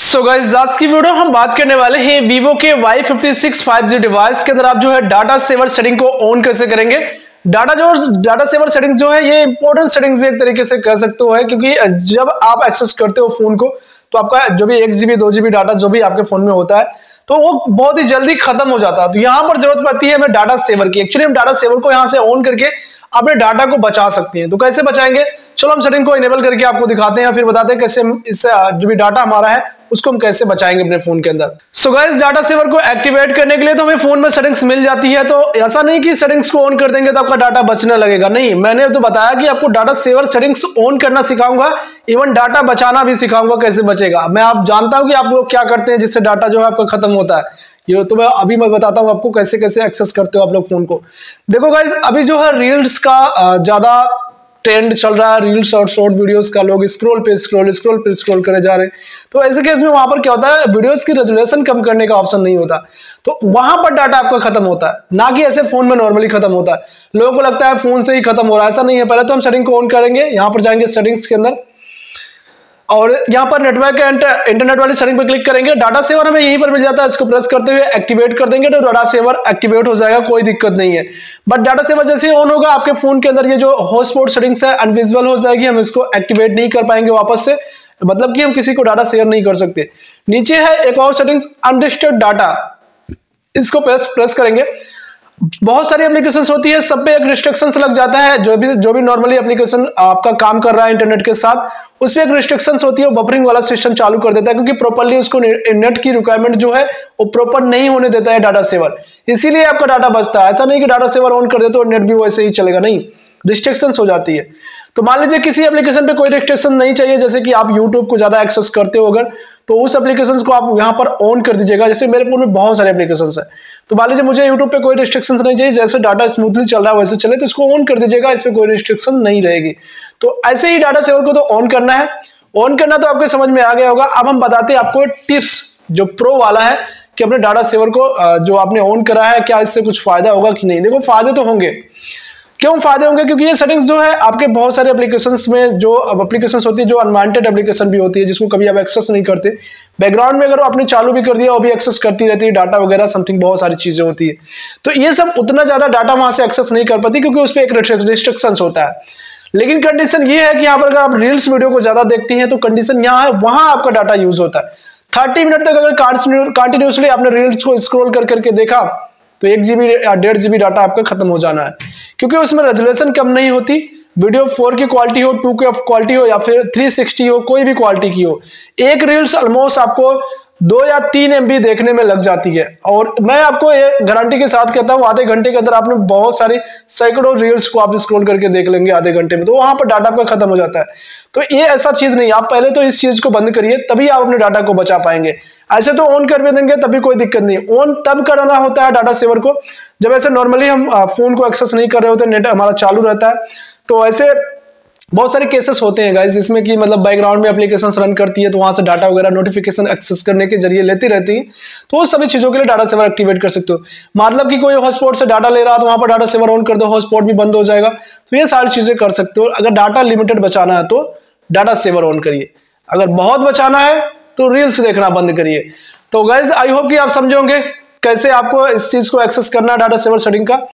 So guys आज की video हम बात करने वाले हैं वीवो के Y56 5G डिवाइस के अंदर आप जो है डाटा सेवर सेटिंग को ऑन कैसे करेंगे। डाटा सेवर सेटिंग जो है ये इंपॉर्टेंट सेटिंग्स भी एक तरीके से कह सकते हो है, क्योंकि जब आप एक्सेस करते हो फोन को तो आपका जो भी 1 GB 2 GB डाटा जो भी आपके फोन में होता है तो वो बहुत ही जल्दी खत्म हो जाता है। तो यहाँ पर जरूरत पड़ती है हमें डाटा सेवर की। एक्चुअली हम डाटा सेवर को यहाँ से ऑन करके अपने डाटा को बचा सकते हैं। तो कैसे बचाएंगे, चलो हम सेटिंग को इनेबल करके आपको दिखाते हैं, फिर बताते हैं कैसे इससे जो भी डाटा हमारा है उसको हम कैसे बचाएंगे अपने फोन के अंदर। सो गाइस डाटा सेवर को एक्टिवेट करने के लिए तो हमें फोन में सेटिंग्स मिल जाती है। तो ऐसा नहीं कि सेटिंग्स को ऑन कर देंगे तो आपका डाटा बचने लगेगा, नहीं, मैंने तो बताया कि आपको डाटा सेवर सेटिंग्स ऑन करना सिखाऊंगा, इवन डाटा बचाना भी सिखाऊंगा कैसे बचेगा। मैं आप जानता हूं कि आप लोग क्या करते हैं जिससे डाटा जो है आपका खत्म होता है, ये तो मैं बताता हूं आपको कैसे कैसे एक्सेस करते हो आप लोग फोन को। देखो गाइस अभी जो है रील्स का ज्यादा ट्रेंड चल रहा है, रील्स और शॉर्ट वीडियोस का, लोग स्क्रॉल पे स्क्रॉल करे जा रहे हैं। तो ऐसे केस में वहां पर क्या होता है, वीडियोस की रेजोल्यूशन कम करने का ऑप्शन नहीं होता, तो वहां पर डाटा आपका खत्म होता है, ना कि ऐसे फोन में नॉर्मली खत्म होता है। लोगों को लगता है फोन से ही खत्म हो रहा है, ऐसा नहीं है। पहले तो हम सेटिंग को ऑन करेंगे, यहाँ पर जाएंगे सेटिंग्स के अंदर और यहाँ पर नेटवर्क एंड इंटरनेट वाली सेटिंग पर क्लिक करेंगे। डाटा सेवर हमें यहीं पर मिल जाता है, इसको प्रेस करते हुए एक्टिवेट कर देंगे तो डाटा सेवर एक्टिवेट हो जाएगा, कोई दिक्कत नहीं है। बट डाटा सेवर जैसे ही ऑन होगा आपके फोन के अंदर ये जो हॉटस्पॉट सेटिंग्स है अनविजिबल हो जाएगी, हम इसको एक्टिवेट नहीं कर पाएंगे वापस से, मतलब कि हम किसी को डाटा शेयर नहीं कर सकते। नीचे है एक और सेटिंग्स अनरिस्ट्रिक्टेड डाटा, इसको प्रेस करेंगे। बहुत सारी एप्लीकेशंस होती है, सब पे एक रिस्ट्रिक्शंस लग जाता है। जो भी नॉर्मली एप्लीकेशन आपका काम कर रहा है इंटरनेट के साथ उस पे एक रिस्ट्रिक्शंस होती है, बफरिंग वाला सिस्टम चालू कर देता है, क्योंकि प्रॉपर्ली उसको नेट की रिक्वायरमेंट जो है वो प्रॉपर नहीं होने देता है डाटा सेवर, इसीलिए आपका डाटा बचता है। ऐसा नहीं कि डाटा सेवर ऑन कर दे तो नेट भी वैसे ही चलेगा, नहीं, रिस्ट्रिक्शंस हो जाती है। तो मान लीजिए किसी एप्लीकेशन पे कोई रिस्ट्रिक्शन नहीं चाहिए, जैसे कि आप यूट्यूब को ज्यादा एक्सेस करते हो अगर, तो उस एप्लीकेशन को आप यहाँ पर ऑन कर दीजिएगा। जैसे मेरे फोन में बहुत सारे एप्लीकेशन है, तो मान लीजिए मुझे यूट्यूब पे कोई रिस्ट्रिक्शन नहीं चाहिए, जैसे डाटा स्मूथली चल रहा है वैसे चले, तो इसको ऑन कर दीजिएगा, इस पर कोई रिस्ट्रिक्शन नहीं रहेगी। तो ऐसे ही डाटा सेवर को तो ऑन करना है। ऑन करना तो आपके समझ में आ गया होगा। अब हम बताते हैं आपको टिप्स जो प्रो वाला है कि अपने डाटा सेवर को जो आपने ऑन करा है क्या इससे कुछ फायदा होगा कि नहीं। देखो फायदे तो होंगे। क्यों फायदे होंगे, क्योंकि ये सेटिंग्स जो है आपके बहुत सारे एप्लीकेशंस में जो एप्लीकेशंस होती है जो अनवांटेड एप्लीकेशन भी होती है जिसको कभी आप एक्सेस नहीं करते, बैकग्राउंड में अगर आपने चालू भी कर दिया वो भी एक्सेस करती रहती है, डाटा वगैरह समथिंग बहुत सारी चीजें होती है। तो ये सब उतना ज्यादा डाटा वहां से एक्सेस नहीं कर पाती क्योंकि उस पर एक रिस्ट्रिक्शन होता है। लेकिन कंडीशन ये है कि यहाँ पर अगर आप रील्स वीडियो को ज्यादा देखती हैं तो कंडीशन यहाँ है, वहां आपका डाटा यूज होता है। 30 मिनट तक अगर कंटिन्यूसली आपने रील्स को स्क्रॉल करके देखा तो 1 GB 1.5 GB डाटा आपका खत्म हो जाना है, क्योंकि उसमें रेजोल्यूशन कम नहीं होती। वीडियो 4 की क्वालिटी हो, 2 की क्वालिटी हो या फिर 360 हो, कोई भी क्वालिटी की हो, एक रील्स ऑलमोस्ट आपको 2 या 3 MB देखने में लग जाती है। और मैं आपको ये गारंटी के साथ कहता हूँ आधे घंटे के अंदर आपने बहुत सारी सैकड़ों रील्स को आप स्क्रॉल करके देख लेंगे आधे घंटे में, तो वहां पर डाटा आपका खत्म हो जाता है। तो ये ऐसा चीज नहीं, आप पहले तो इस चीज को बंद करिए, तभी आप अपने डाटा को बचा पाएंगे। ऐसे तो ऑन कर भी देंगे तभी कोई दिक्कत नहीं। ऑन तब करना होता है डाटा सेवर को जब ऐसे नॉर्मली हम फोन को एक्सेस नहीं कर रहे होते, नेट हमारा चालू रहता है। तो ऐसे बहुत सारे केसेस होते हैं गाइस जिसमें कि मतलब बैकग्राउंड में एप्लीकेशंस रन करती है तो वहां से डाटा वगैरह नोटिफिकेशन एक्सेस करने के जरिए लेती रहती है, तो उस सभी चीजों के लिए डाटा सेवर एक्टिवेट कर सकते हो। मतलब कि कोई हॉटस्पॉट से डाटा ले रहा तो वहां पर डाटा सेवर ऑन कर दो, हॉटस्पॉट भी बंद हो जाएगा। तो ये सारी चीजें कर सकते हो। अगर डाटा लिमिटेड बचाना है तो डाटा सेवर ऑन करिए, अगर बहुत बचाना है तो रील्स देखना बंद करिए। तो गाइस आई होप कि आप समझोगे कैसे आपको इस चीज को एक्सेस करना है डाटा सेवर सेटिंग का।